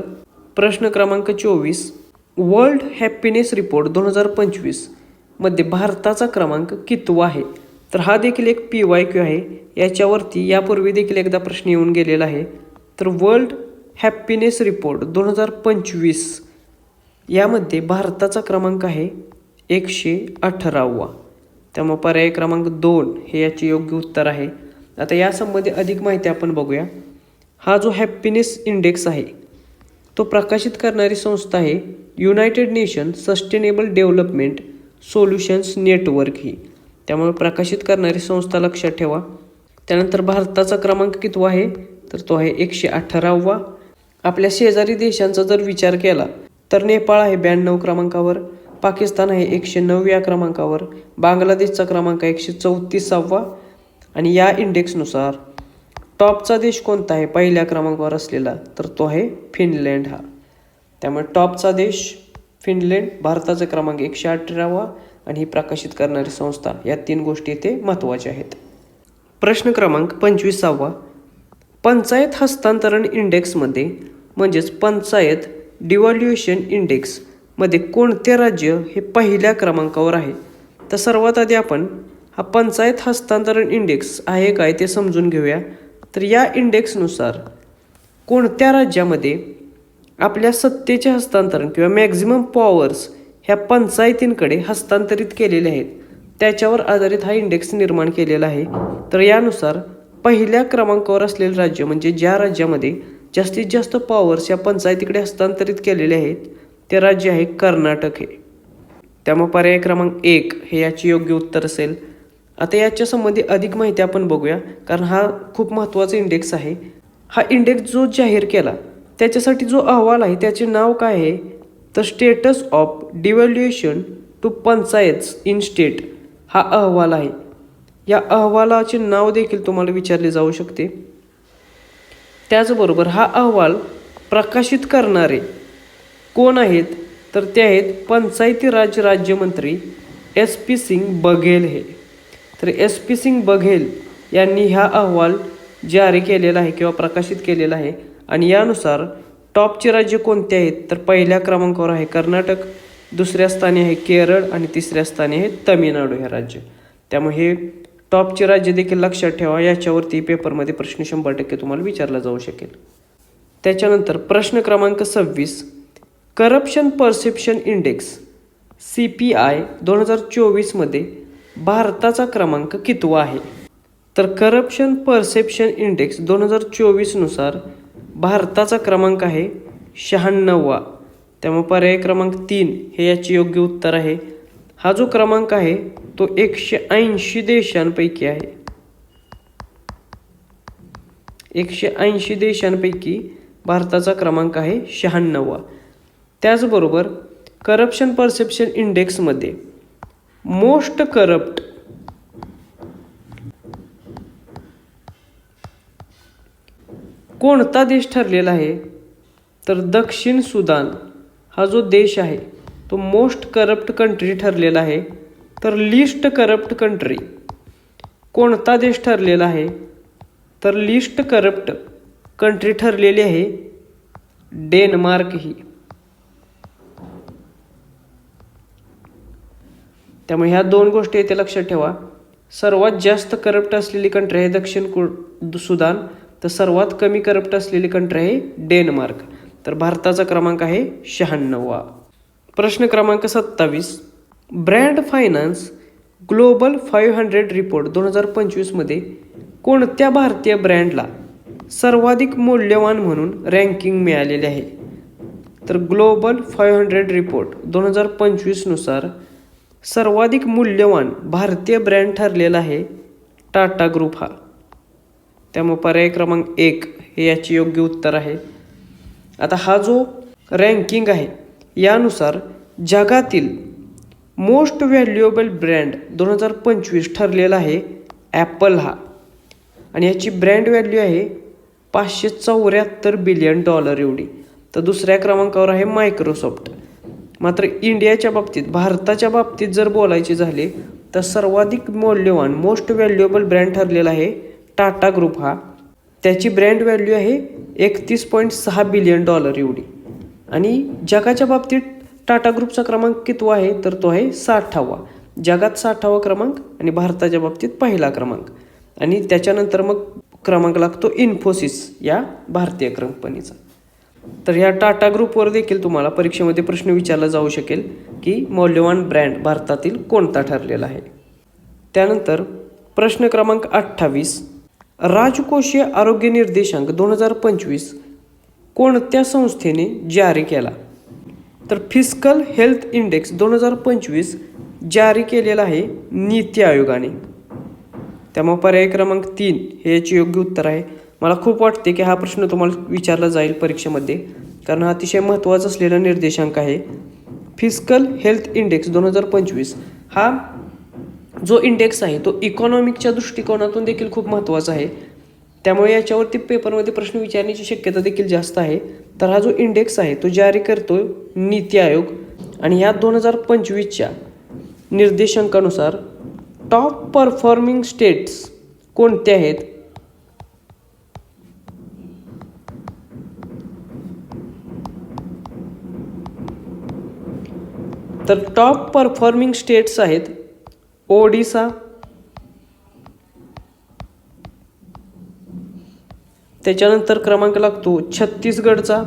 प्रश्न क्रमांक 24. वर्ल्ड हॅपीनेस रिपोर्ट 2025मध्ये भारताचा क्रमांक कितवा आहे? तर हा देखील एक PYQ आहे. याच्यावरती यापूर्वी देखील एकदा प्रश्न येऊन गेलेला आहे. तर वर्ल्ड हॅपीनेस रिपोर्ट 2025 यामध्ये भारताचा क्रमांक आहे 118वा. त्यामुळे पर्याय क्रमांक 2 हे याचे योग्य उत्तर आहे. आता यासंबंधी अधिक माहिती आपण बघूया. हा जो हॅपीनेस इंडेक्स आहे तो प्रकाशित करणारी संस्था आहे United Nation Sustainable Development Solutions Network ही. त्यामुळे प्रकाशित करणारी संस्था लक्षात ठेवा. त्यानंतर भारताचा क्रमांक कितवा आहे तर तो आहे 118वा. आपल्या शेजारी देशांचा जर विचार केला तर नेपाळ आहे 92 क्रमांकावर, पाकिस्तान आहे 109व्या क्रमांकावर, बांगलादेशचा क्रमांक आहे 134वा. आणि या इंडेक्सनुसार टॉपचा देश कोणता आहे पहिल्या क्रमांकावर असलेला तर तो आहे फिनलँड हा. त्यामुळे टॉपचा देश फिनलँड, भारताचा क्रमांक 118वा आणि ही प्रकाशित करणारी संस्था, या 3 गोष्टी इथे महत्त्वाच्या आहेत. प्रश्न क्रमांक 25वा. पंचायत हस्तांतरण इंडेक्समध्ये म्हणजेच पंचायत डिव्हॉल्युशन इंडेक्समध्ये कोणते राज्य हे पहिल्या क्रमांकावर आहे. तर सर्वात आधी आपण हा पंचायत हस्तांतरण इंडेक्स आहे काय ते समजून घेऊया. तर या इंडेक्सनुसार कोणत्या राज्यामध्ये आपल्या सत्तेचे हस्तांतरण किंवा मॅक्झिमम पॉवर्स ह्या पंचायतींकडे हस्तांतरित केलेले आहेत त्याच्यावर आधारित हा इंडेक्स निर्माण केलेला आहे. तर यानुसार पहिल्या क्रमांकावर असलेले राज्य म्हणजे ज्या राज्यामध्ये जास्तीत जास्त पॉवर्स या पंचायतीकडे हस्तांतरित केलेले आहेत ते राज्य आहे कर्नाटक हे. त्यामुळे पर्याय क्रमांक 1 हे याचे योग्य उत्तर असेल. आता याच्या संबंधी अधिक माहिती आपण बघूया कारण हा खूप महत्त्वाचा इंडेक्स आहे. हा इंडेक्स जो जाहीर केला त्याच्यासाठी जो अहवाल आहे त्याचे नाव काय आहे तर status of devaluation to panchayats in state हा अहवाल आहे. या अहवालाचे नाव देखील तुम्हाला विचारले जाऊ शकते. त्याचबरोबर हा अहवाल प्रकाशित करणारे कोण आहेत तर ते आहेत पंचायती राज राज्यमंत्री SP सिंग बघेल हे. तर SP सिंग बघेल यांनी हा अहवाल जारी केलेला आहे किंवा प्रकाशित केलेला आहे. आणि यानुसार टॉपचे राज्य कोणते आहेत तर पहिल्या क्रमांकावर आहे कर्नाटक, दुसऱ्या स्थानी आहे केरळ आणि तिसऱ्या स्थानी आहे तमिळनाडू हे राज्य. त्यामुळे हे टॉपचे राज्य देखील लक्षात ठेवा. याच्यावरती पेपरमध्ये प्रश्न 100% तुम्हाला विचारला जाऊ शकेल. त्याच्यानंतर प्रश्न क्रमांक 26. करप्शन परसेप्शन इंडेक्स CPI 2024मध्ये भारताचा क्रमांक कितवा आहे. तर करप्शन परसेप्शन इंडेक्स 2024नुसार भारताचा क्रमांक आहे 96वा. त्यामुळे पर्याय क्रमांक 3 हे याचे योग्य उत्तर आहे. हा जो क्रमांक आहे तो 180 देशांपैकी आहे. 180 देशांपैकी भारताचा क्रमांक आहे 96वा. त्याचबरोबर करप्शन परसेप्शन इंडेक्समध्ये मोस्ट करप्ट कोणता देश ठरलेला आहे तर दक्षिण सुदान हा जो देश आहे तो मोस्ट करप्ट कंट्री ठरलेला आहे. तर लिस्ट करप्ट कंट्री कोणता देश ठरलेला आहे तर लिस्ट करप्ट कंट्री ठरलेली आहे डेन्मार्क ही. त्यामुळे ह्या 2 गोष्टी इथे लक्षात ठेवा. सर्वात जास्त करप्ट असलेली कंट्री आहे दक्षिण सुदान, तर सर्वात कमी करप्ट असलेली कंट्री आहे डेन्मार्क. तर भारताचा क्रमांक आहे 96वा. प्रश्न क्रमांक 27. ब्रँड फायनान्स ग्लोबल 500 रिपोर्ट 2025मध्ये कोणत्या भारतीय ब्रँडला सर्वाधिक मौल्यवान म्हणून रँकिंग मिळालेले आहे. तर ग्लोबल 500 रिपोर्ट 2025नुसार सर्वाधिक मूल्यवान भारतीय ब्रँड ठरलेला आहे टाटा ग्रुप हा. त्यामुळे पर्याय क्रमांक 1 हे याचे योग्य उत्तर आहे. आता हा जो रँकिंग आहे यानुसार जगातील मोस्ट व्हॅल्युएबल ब्रँड 2025 ठरलेला आहे ॲपल हा. आणि याची ब्रँड व्हॅल्यू आहे $574 बिलियन एवढी. तर दुसऱ्या क्रमांकावर आहे मायक्रोसॉफ्ट. मात्र इंडियाच्या बाबतीत भारताच्या बाबतीत जर बोलायचे झाले तर सर्वाधिक मौल्यवान मोस्ट व्हॅल्युएबल ब्रँड ठरलेला आहे टाटा ग्रुप हा. त्याची ब्रँड व्हॅल्यू आहे $31.6 बिलियन एवढी. आणि जगाच्या बाबतीत टाटा ग्रुपचा क्रमांक कितवा आहे तर तो आहे 60वा. जगात 60वा क्रमांक आणि भारताच्या बाबतीत पहिला क्रमांक. आणि त्याच्यानंतर मग क्रमांक लागतो इन्फोसिस या भारतीय कंपनीचा. तर ह्या टाटा ग्रुपवर देखील तुम्हाला परीक्षेमध्ये प्रश्न विचारला जाऊ शकेल की मौल्यवान ब्रँड भारतातील कोणता ठरलेला आहे. त्यानंतर प्रश्न क्रमांक 28, राजकोषीय आरोग्य निर्देशांक 2025 कोणत्या संस्थेने जारी केला? तर फिस्कल हेल्थ इंडेक्स 2025 जारी केलेला आहे नीती आयोगाने. त्यामुळे पर्याय क्रमांक 3 हे याचे योग्य उत्तर आहे. मला खूप वाटते की हा प्रश्न तुम्हाला विचारला जाईल परीक्षेमध्ये, कारण हा अतिशय महत्त्वाचा असलेला निर्देशांक आहे. फिस्कल हेल्थ इंडेक्स 2025 हा जो इंडेक्स आहे तो इकॉनॉमिकच्या दृष्टिकोनातून देखील खूप महत्त्वाचा आहे. त्यामुळे याच्यावरती पेपरमध्ये प्रश्न विचारण्याची शक्यता देखील जास्त आहे. तर हा जो इंडेक्स आहे तो जारी करतो नीती आयोग. आणि ह्या 2025च्या निर्देशांकानुसार टॉप परफॉर्मिंग स्टेट्स कोणते आहेत? तर टॉप परफॉर्मिंग स्टेट्स आहेत ओडिसा, त्याच्यानंतर क्रमांक लागतो छत्तीसगडचा,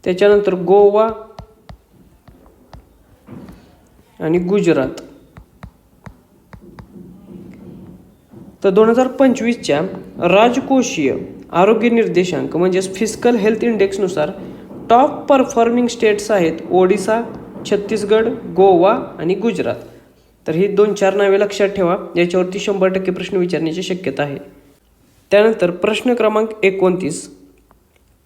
त्याच्यानंतर गोवा आणि गुजरात. तर 2025च्या राजकोषीय आरोग्य निर्देशांक म्हणजेच फिस्कल हेल्थ इंडेक्सनुसार टॉप परफॉर्मिंग स्टेट्स आहेत ओडिसा, छत्तीसगड, गोवा आणि गुजरात. तर ही 2-4 नावे लक्षात ठेवा, याच्यावरती 100% प्रश्न विचारण्याची शक्यता आहे. त्यानंतर प्रश्न क्रमांक 29,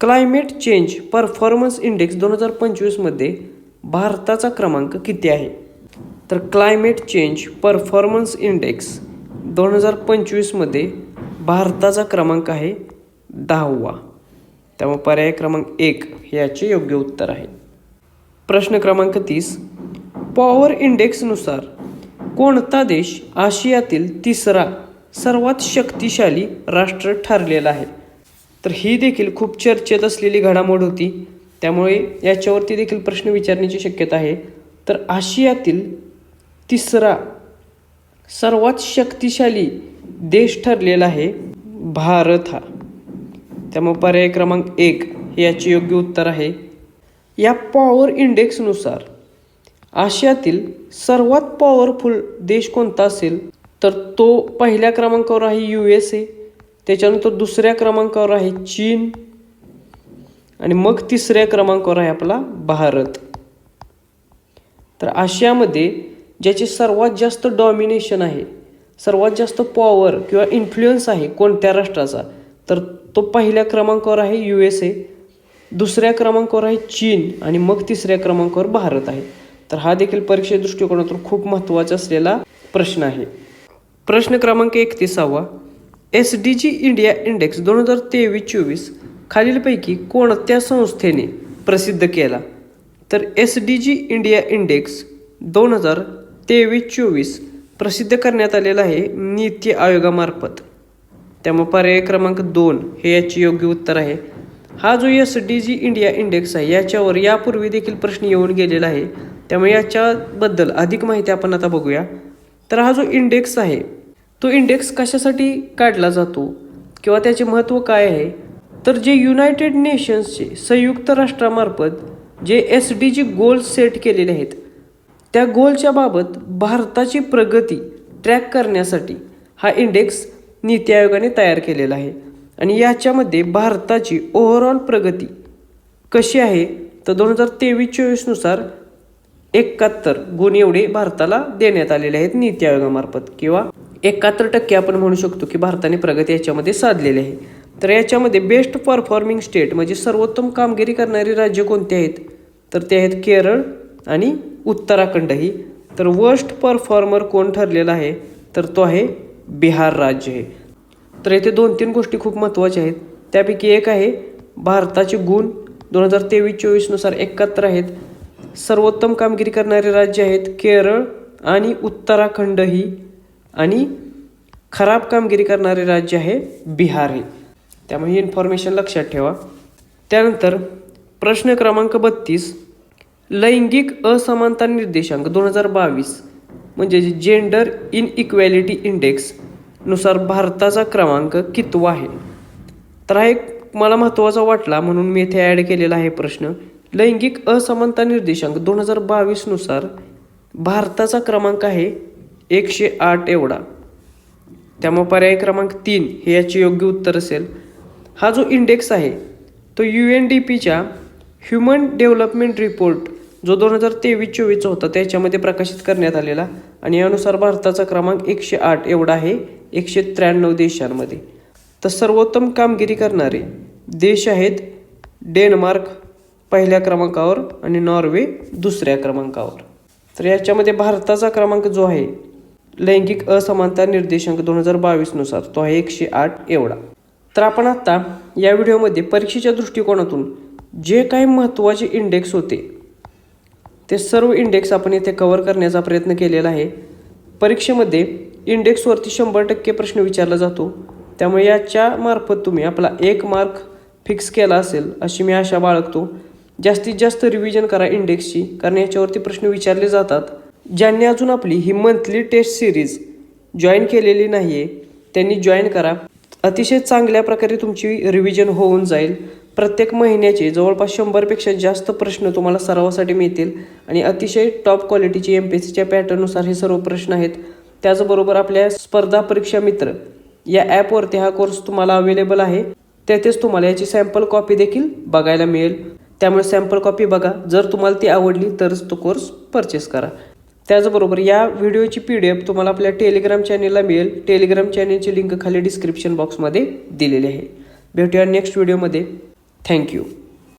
क्लायमेट चेंज परफॉर्मन्स इंडेक्स 2025मध्ये भारताचा क्रमांक किती आहे? तर क्लायमेट चेंज परफॉर्मन्स इंडेक्स 2025मध्ये भारताचा क्रमांक आहे 10वा. त्यामुळे पर्याय क्रमांक 1 हे याचे योग्य उत्तर आहे. प्रश्न क्रमांक 30, पॉवर इंडेक्सनुसार कोणता देश आशियातील तिसरा सर्वात शक्तिशाली राष्ट्र ठरलेला आहे? तर ही देखील खूप चर्चेत असलेली घडामोड होती, त्यामुळे याच्यावरती देखील प्रश्न विचारण्याची शक्यता आहे. तर आशियातील तिसरा सर्वात शक्तिशाली देश ठरलेला आहे भारत हा. त्यामुळे पर्याय क्रमांक 1 हे याचे योग्य उत्तर आहे. या पॉवर इंडेक्सनुसार आशियातील सर्वात पॉवरफुल देश कोणता असेल तर तो पहिल्या क्रमांकावर आहे USA, त्याच्यानंतर दुसऱ्या क्रमांकावर आहे चीन आणि मग तिसऱ्या क्रमांकावर आहे आपला भारत. तर आशियामध्ये ज्याचे सर्वात जास्त डॉमिनेशन आहे, सर्वात जास्त पॉवर किंवा इन्फ्लुएन्स आहे कोणत्या राष्ट्राचा, तर तो पहिल्या क्रमांकावर आहे USA, दुसऱ्या क्रमांकावर आहे चीन आणि मग तिसऱ्या क्रमांकावर भारत आहे. तर हा देखील परीक्षे दृष्टिकोनातून खूप महत्त्वाचा असलेला प्रश्न आहे. प्रश्न क्रमांक 31, SDG इंडिया इंडेक्स 2023-24 खालीलपैकी कोणत्या संस्थेने प्रसिद्ध केला? तर SDG इंडिया इंडेक्स 2023-24 प्रसिद्ध करण्यात आलेला आहे नीती आयोगामार्फत. त्यामुळे पर्याय क्रमांक 2 हे याचे योग्य उत्तर आहे. हा जो SDG इंडिया इंडेक्स आहे याच्यावर यापूर्वी देखील प्रश्न येऊन गेलेला आहे, त्यामुळे याच्याबद्दल अधिक माहिती आपण आता बघूया. तर हा जो इंडेक्स आहे तो इंडेक्स कशासाठी काढला जातो किंवा त्याचे महत्त्व काय आहे? तर जे युनायटेड नेशन्सचे संयुक्त राष्ट्रामार्फत जे SDG गोल्स सेट केलेले आहेत त्या गोलच्या बाबत भारताची प्रगती ट्रॅक करण्यासाठी हा इंडेक्स नीती आयोगाने तयार केलेला आहे. आणि याच्यामध्ये भारताची ओव्हरऑल प्रगती कशी आहे तर 2023-24नुसार 71 गुण एवढे भारताला देण्यात आलेले आहेत नीती आयोगामार्फत, किंवा 71% आपण म्हणू शकतो की भारताने प्रगती याच्यामध्ये साधलेली आहे. तर याच्यामध्ये बेस्ट परफॉर्मिंग स्टेट म्हणजे सर्वोत्तम कामगिरी करणारी राज्य कोणती आहेत तर ते आहेत केरळ आणि उत्तराखंडही. तर वर्स्ट परफॉर्मर कोण ठरलेला आहे तर तो आहे बिहार राज्य आहे. तर येथे 2-3 गोष्टी खूप महत्त्वाच्या आहेत. त्यापैकी एक आहे भारताचे गुण 2023-24नुसार 71 आहेत. सर्वोत्तम कामगिरी करणारे राज्य आहेत केरळ आणि उत्तराखंडही, आणि खराब कामगिरी करणारे राज्य आहे बिहार हे. त्यामुळे ही इन्फॉर्मेशन लक्षात ठेवा. त्यानंतर प्रश्न क्रमांक 32, लैंगिक असमानता निर्देशांक 2022 म्हणजे जेंडर इनइक्वॅलिटी इंडेक्स नुसार भारताचा क्रमांक कितवा आहे? तर हा एक मला महत्त्वाचा वाटला म्हणून मी इथे ॲड केलेला आहे प्रश्न. लैंगिक असमानता निर्देशांक 2022 नुसार भारताचा क्रमांक आहे 108 एवढा. त्यामुळे पर्याय क्रमांक 3 हे याचे योग्य उत्तर असेल. हा जो इंडेक्स आहे तो UNDPच्या ह्युमन डेव्हलपमेंट रिपोर्ट जो 2023-24 होता त्याच्यामध्ये प्रकाशित करण्यात आलेला आणि यानुसार भारताचा क्रमांक 108 एवढा आहे 193 देशांमध्ये. तर सर्वोत्तम कामगिरी करणारे देश आहेत डेन्मार्क पहिल्या क्रमांकावर आणि नॉर्वे दुसऱ्या क्रमांकावर. तर याच्यामध्ये भारताचा क्रमांक जो आहे लैंगिक असमानता निर्देशांक 2022 नुसार तो आहे 108 एवढा. तर आपण आत्ता या व्हिडिओमध्ये परीक्षेच्या दृष्टिकोनातून जे काही महत्त्वाचे इंडेक्स होते ते सर्व इंडेक्स आपण इथे कव्हर करण्याचा प्रयत्न केलेला आहे. परीक्षेमध्ये इंडेक्सवरती 100% प्रश्न विचारला जातो, त्यामुळे याच्या मार्फत तुम्ही आपला 1 मार्क फिक्स केला असेल अशी मी आशा बाळगतो. जास्तीत जास्त रिव्हिजन करा इंडेक्सची, कारण याच्यावरती प्रश्न विचारले जातात. ज्यांनी अजून आपली ही मंथली टेस्ट सिरीज जॉईन केलेली नाही आहे त्यांनी जॉईन करा. अतिशय चांगल्या प्रकारे तुमची रिव्हिजन होऊन जाईल. प्रत्येक महिन्याचे जवळपास 100पेक्षा जास्त प्रश्न तुम्हाला सरावासाठी मिळतील आणि अतिशय टॉप क्वालिटीची MPSCच्या पॅटर्ननुसार हे सर्व प्रश्न आहेत. त्याचबरोबर आपल्या स्पर्धा परीक्षा मित्र या ॲपवरती हा कोर्स तुम्हाला अवेलेबल आहे. तेथेच तुम्हाला याची सॅम्पल कॉपी देखील बघायला मिळेल. त्यामुळे सॅम्पल कॉपी बघा, जर तुम्हाला ती आवडली तरच तो कोर्स परचेस करा. त्याचबरोबर या व्हिडिओची PDF तुम्हाला आपल्या टेलिग्राम चॅनेलला मिळेल. टेलिग्राम चॅनेलची लिंक खाली डिस्क्रिप्शन बॉक्समध्ये दिलेली आहे. भेटूया नेक्स्ट व्हिडिओमध्ये. थँक्यू.